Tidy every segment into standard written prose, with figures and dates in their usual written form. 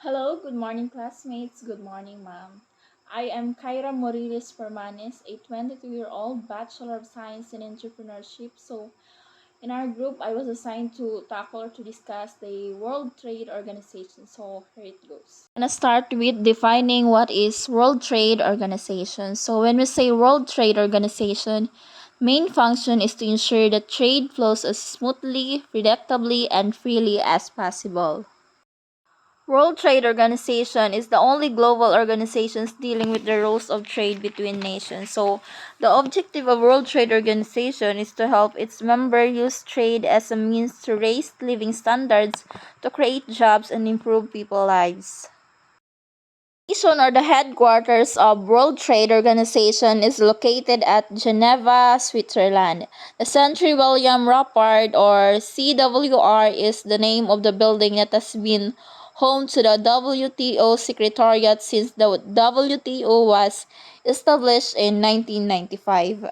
Hello, good morning, classmates. Good morning, ma'am. I am Kyra Moriris Permanes, a 22-year-old Bachelor of Science in Entrepreneurship. In our group, I was assigned to tackle or to discuss the World Trade Organization. So, here it goes. I'm gonna start with defining what is World Trade Organization. So, when we say World Trade Organization, main function is to ensure that trade flows as smoothly, predictably, and freely as possible. World Trade Organization is the only global organization dealing with the rules of trade between nations. So, the objective of World Trade Organization is to help its members use trade as a means to raise living standards, to create jobs, and improve people's lives. Nation or the headquarters of World Trade Organization is located at Geneva, Switzerland. The Century William Rappard or CWR is the name of the building that has been home to the WTO Secretariat since the WTO was established in 1995.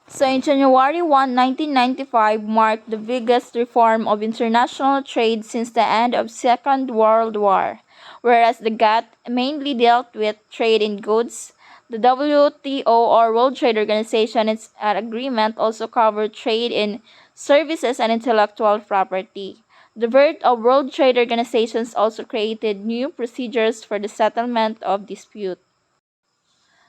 So in January 1, 1995 marked the biggest reform of international trade since the end of Second World War. Whereas the GATT mainly dealt with trade in goods, the WTO or World Trade Organization its agreement also covered trade in services and intellectual property. The birth of World Trade Organizations also created new procedures for the settlement of disputes.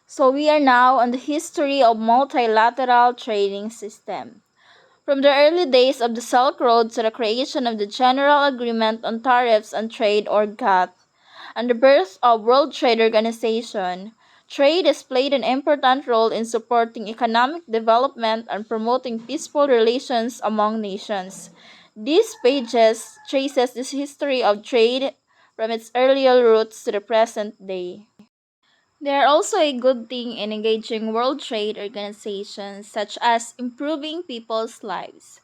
So we are now on the history of multilateral trading system. From the early days of the Silk Road to the creation of the General Agreement on Tariffs and Trade or GATT and the birth of World Trade Organization, trade has played an important role in supporting economic development and promoting peaceful relations among nations. These pages traces this history of trade from its earlier roots to the present day. They are also a good thing in engaging World Trade Organizations, such as improving people's lives.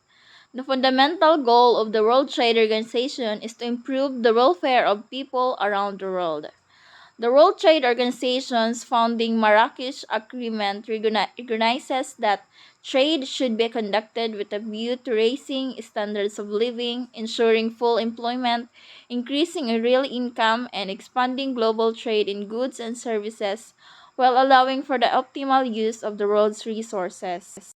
The fundamental goal of the World Trade Organization is to improve the welfare of people around the world. The World Trade Organization's founding Marrakesh Agreement recognizes that trade should be conducted with a view to raising standards of living, ensuring full employment, increasing a real income, and expanding global trade in goods and services while allowing for the optimal use of the world's resources.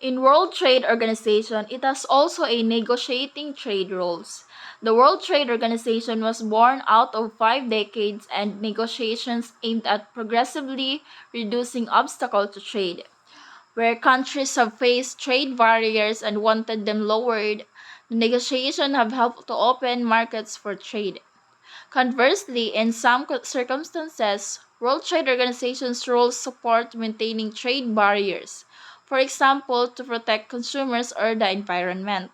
In World Trade Organization, it has also a negotiating trade rules. The World Trade Organization was born out of 5 decades and negotiations aimed at progressively reducing obstacles to trade. Where countries have faced trade barriers and wanted them lowered, the negotiations have helped to open markets for trade. Conversely, in some circumstances, World Trade Organization's rules support maintaining trade barriers, for example, to protect consumers or the environment.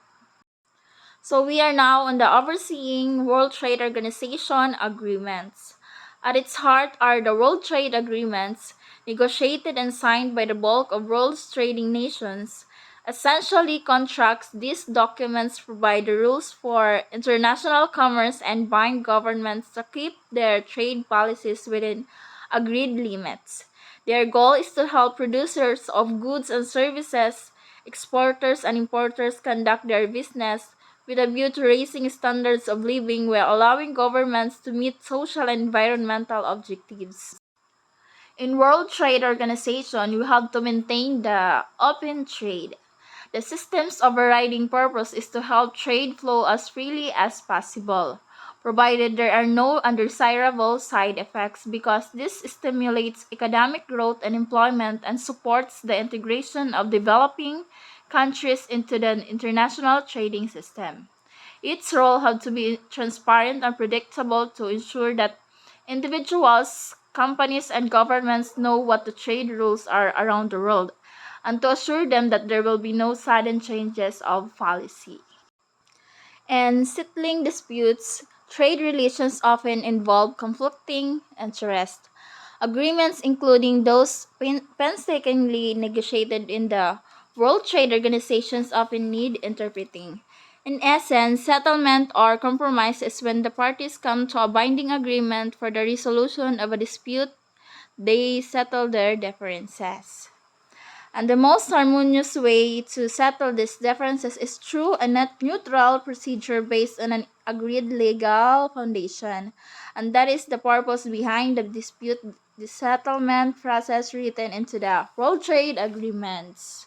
So we are now on the overseeing World Trade Organization agreements. At its heart are the World Trade Agreements, negotiated and signed by the bulk of world's trading nations. Essentially, contracts, these documents provide the rules for international commerce and bind governments to keep their trade policies within agreed limits. Their goal is to help producers of goods and services, exporters and importers conduct their business with a view to raising standards of living while allowing governments to meet social and environmental objectives. In World Trade Organization, you have to maintain the open trade. The system's overriding purpose is to help trade flow as freely as possible, provided there are no undesirable side effects because this stimulates economic growth and employment and supports the integration of developing countries into the international trading system. Its role had to be transparent and predictable to ensure that individuals, companies, and governments know what the trade rules are around the world, and to assure them that there will be no sudden changes of policy. And settling disputes, trade relations often involve conflicting interests. Agreements, including those painstakingly negotiated in the World Trade Organizations, often need interpreting. In essence, settlement or compromise is when the parties come to a binding agreement for the resolution of a dispute, they settle their differences. And the most harmonious way to settle these differences is through a net neutral procedure based on an agreed legal foundation, and that is the purpose behind the dispute the settlement process written into the World Trade Agreements.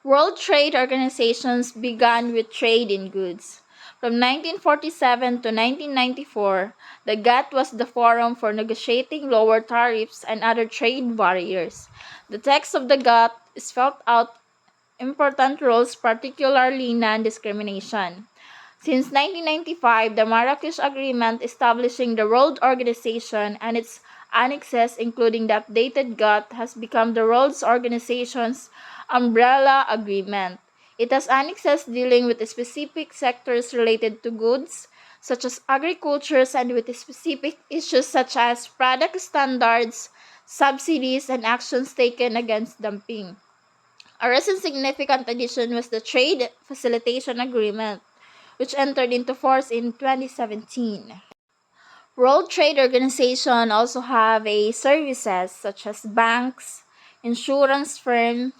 World Trade Organizations began with trade in goods. From 1947 to 1994, the GATT was the forum for negotiating lower tariffs and other trade barriers. The text of the GATT spelled out important rules, particularly non-discrimination. Since 1995, the Marrakesh Agreement establishing the World Organization and its annexes, including the updated GATT, has become the World Organization's umbrella agreement. It has annexes dealing with specific sectors related to goods, such as agriculture, and with specific issues such as product standards, subsidies, and actions taken against dumping. A recent significant addition was the Trade Facilitation Agreement, which entered into force in 2017. World Trade Organization also have a services such as banks, insurance firms,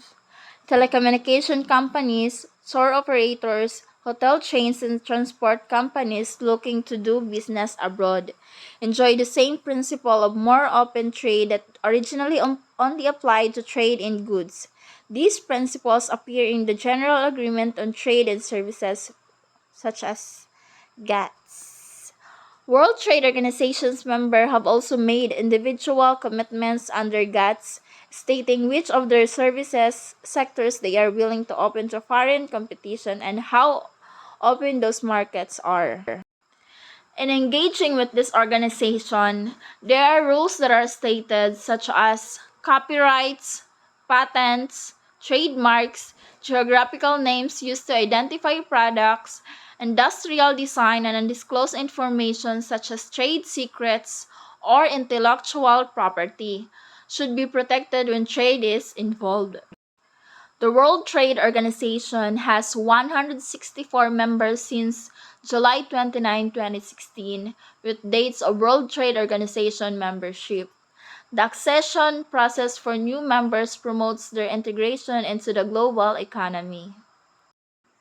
telecommunication companies, tour operators, hotel chains, and transport companies looking to do business abroad enjoy the same principle of more open trade that originally only applied to trade in goods. These principles appear in the General Agreement on Trade and Services, such as GATS. World Trade Organization's members have also made individual commitments under GATS, stating which of their services sectors they are willing to open to foreign competition and how open those markets are. In engaging with this organization, there are rules that are stated, such as copyrights, patents, trademarks, geographical names used to identify products, industrial design, and undisclosed information such as trade secrets or intellectual property should be protected when trade is involved. The World Trade Organization has 164 members since July 29, 2016, with dates of World Trade Organization membership. The accession process for new members promotes their integration into the global economy.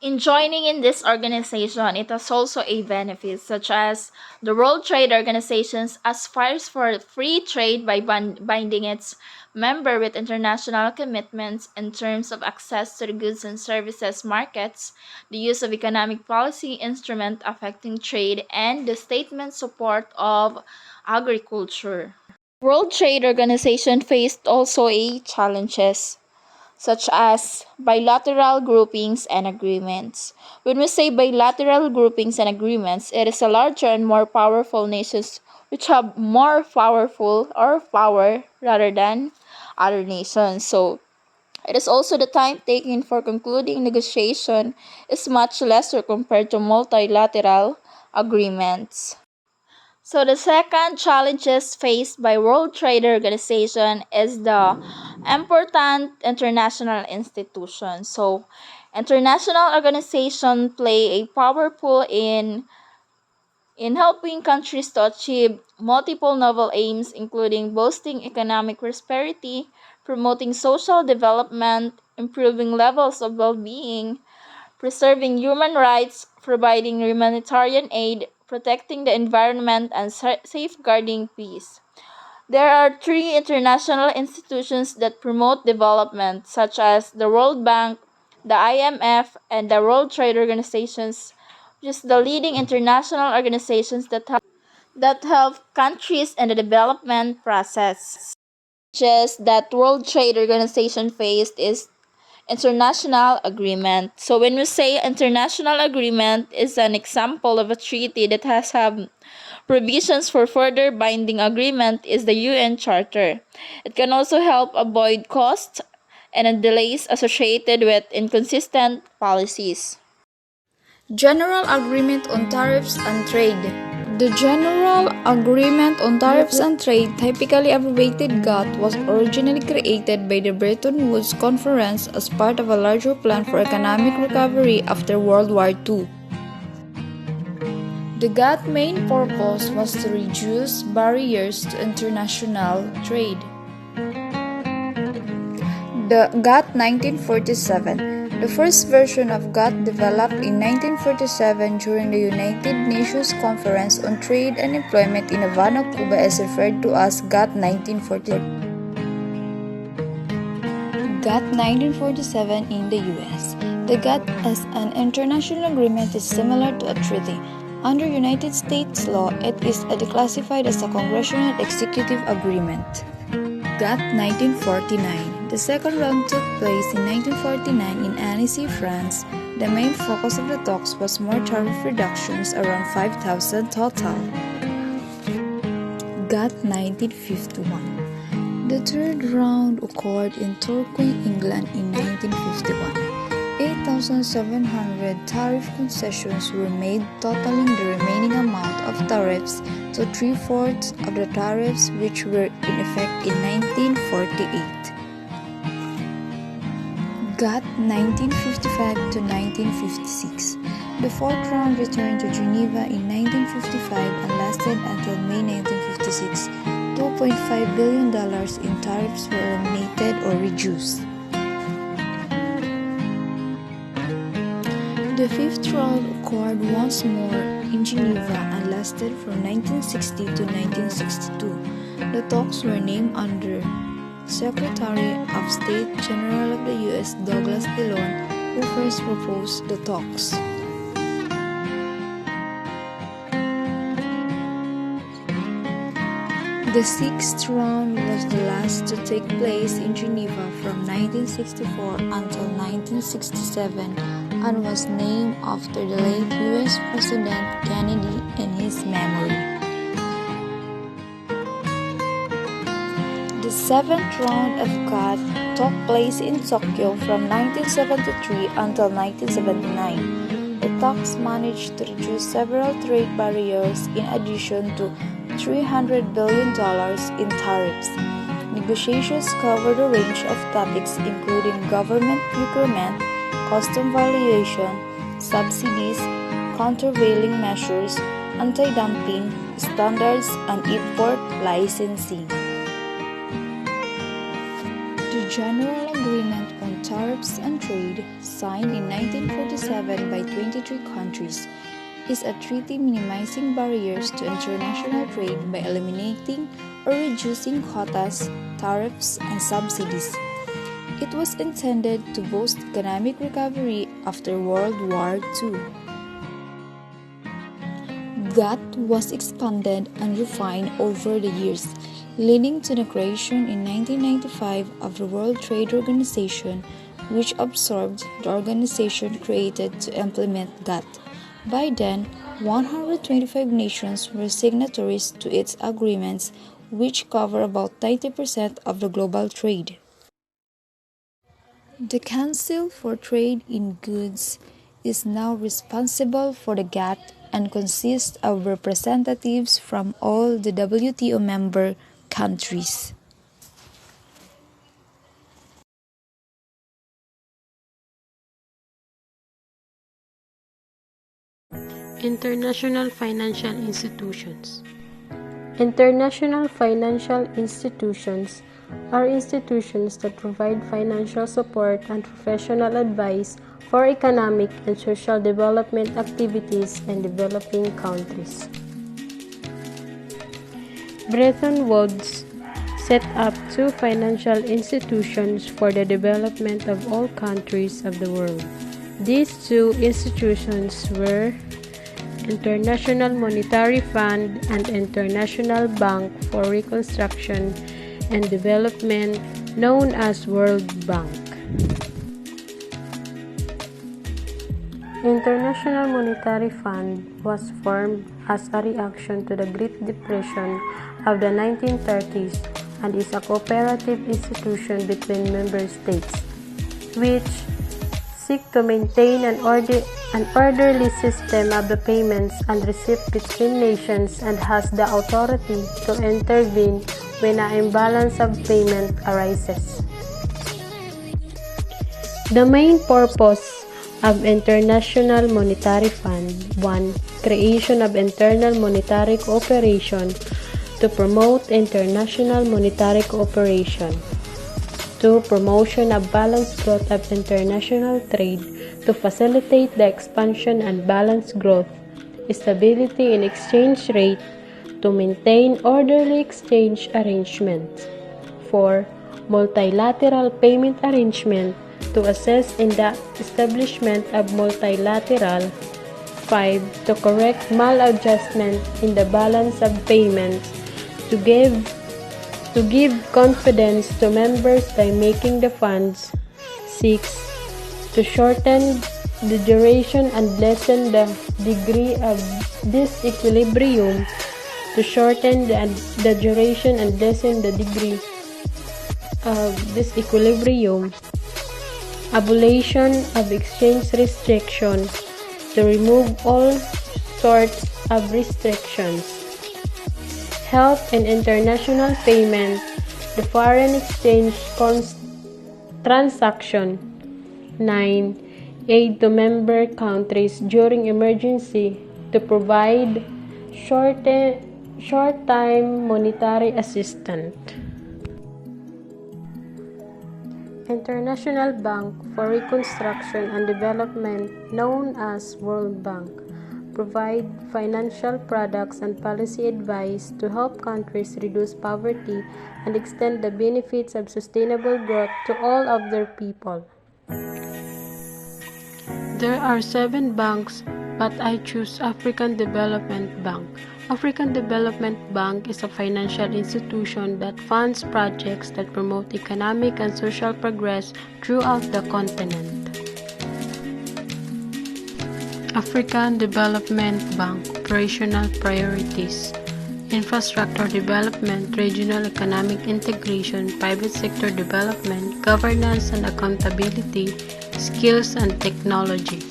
In joining in this organization, it has also a benefit, such as the World Trade Organization aspires for free trade by binding its member with international commitments in terms of access to the goods and services markets, the use of economic policy instrument affecting trade, and the statement support of agriculture. World Trade Organization faced also a challenges, such as bilateral groupings and agreements. When we say bilateral groupings and agreements, it is a larger and more powerful nations which have more powerful or power rather than other nations. So it is also the time taken for concluding negotiation is much lesser compared to multilateral agreements. So the second challenges faced by World Trade Organization is the important international institutions. So international organizations play a powerful in helping countries to achieve multiple novel aims, including boosting economic prosperity, promoting social development, improving levels of well-being, preserving human rights, providing humanitarian aid, protecting the environment, and safeguarding peace. There are three international institutions that promote development, such as the World Bank, the IMF, and the World Trade Organizations, which is the leading international organizations that help countries in the development process. Just that World Trade Organization faced is international agreement. So when we say international agreement is an example of a treaty that has have provisions for further binding agreement is the UN Charter. It can also help avoid costs and delays associated with inconsistent policies. General Agreement on Tariffs and Trade. The General Agreement on Tariffs and Trade, typically abbreviated GATT, was originally created by the Bretton Woods Conference as part of a larger plan for economic recovery after World War II. The GATT main purpose was to reduce barriers to international trade. The GATT 1947. The first version of GATT developed in 1947 during the United Nations Conference on Trade and Employment in Havana, Cuba is referred to as GATT 1947. GATT 1947 in the U.S. The GATT as an international agreement is similar to a treaty. Under United States law, it is declassified as a Congressional Executive Agreement. GATT 1949. The second round took place in 1949 in Annecy, France. The main focus of the talks was more tariff reductions, around 5,000 total. GATT 1951. The third round occurred in Torquay, England in 1951. 8,700 tariff concessions were made, totaling the remaining amount of tariffs to 3/4 of the tariffs which were in effect in 1948. GATT 1955 to 1956. The fourth round returned to Geneva in 1955 and lasted until May 1956. $2.5 billion in tariffs were eliminated or reduced. The fifth round occurred once more in Geneva and lasted from 1960 to 1962. The talks were named under Secretary of State General of the U.S. Douglas Dillon, who first proposed the talks. The sixth round was the last to take place in Geneva from 1964 until 1967 and was named after the late U.S. President Kennedy in his memory. The seventh round of GATT took place in Tokyo from 1973 until 1979. The talks managed to reduce several trade barriers in addition to $300 billion in tariffs. Negotiations covered a range of topics including government procurement, custom valuation, subsidies, countervailing measures, anti-dumping standards, and import licensing. The General Agreement on Tariffs and Trade, signed in 1947 by 23 countries, is a treaty minimizing barriers to international trade by eliminating or reducing quotas, tariffs, and subsidies. It was intended to boost economic recovery after World War II. GATT was expanded and refined over the years, leading to the creation in 1995 of the World Trade Organization, which absorbed the organization created to implement GATT. By then, 125 nations were signatories to its agreements, which cover about 90% of the global trade. The Council for Trade in Goods is now responsible for the GATT and consists of representatives from all the WTO member countries. International financial institutions. International financial institutions are institutions that provide financial support and professional advice for economic and social development activities in developing countries. Bretton Woods set up two financial institutions for the development of all countries of the world. These two institutions were International Monetary Fund and International Bank for Reconstruction and Development, known as World Bank. International Monetary Fund was formed as a reaction to the Great Depression of the 1930s and is a cooperative institution between member states, which seek to maintain an orderly system of the payments and receipts between nations and has the authority to intervene when an imbalance of payment arises. The main purpose of International Monetary Fund: 1. Creation of internal monetary cooperation to promote international monetary cooperation. 2. Promotion of balanced growth of international trade to facilitate the expansion and balanced growth, stability in exchange rate to maintain orderly exchange arrangements. 4. Multilateral payment arrangement to assist in the establishment of multilateral. 5. To correct maladjustment in the balance of payments to give confidence to members by making the funds. 6. To shorten the duration and lessen the degree of disequilibrium. To shorten the duration and lessen the degree of disequilibrium. Abolition of exchange restriction. To remove all sorts of restrictions. Help in international payment, the foreign exchange transaction. 9. Aid to member countries during emergency to provide short-time monetary assistance. International Bank for Reconstruction and Development, known as World Bank, provide financial products and policy advice to help countries reduce poverty and extend the benefits of sustainable growth to all of their people. There are 7 banks, but I choose African Development Bank. African Development Bank is a financial institution that funds projects that promote economic and social progress throughout the continent. African Development Bank operational priorities: infrastructure development, regional economic integration, private sector development, governance and accountability, skills and technology.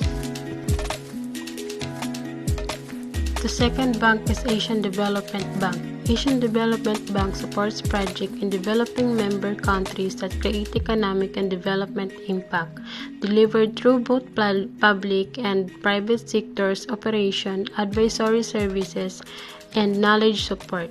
The second bank is Asian Development Bank. Asian Development Bank supports projects in developing member countries that create economic and development impact, delivered through both public and private sectors operation, advisory services, and knowledge support.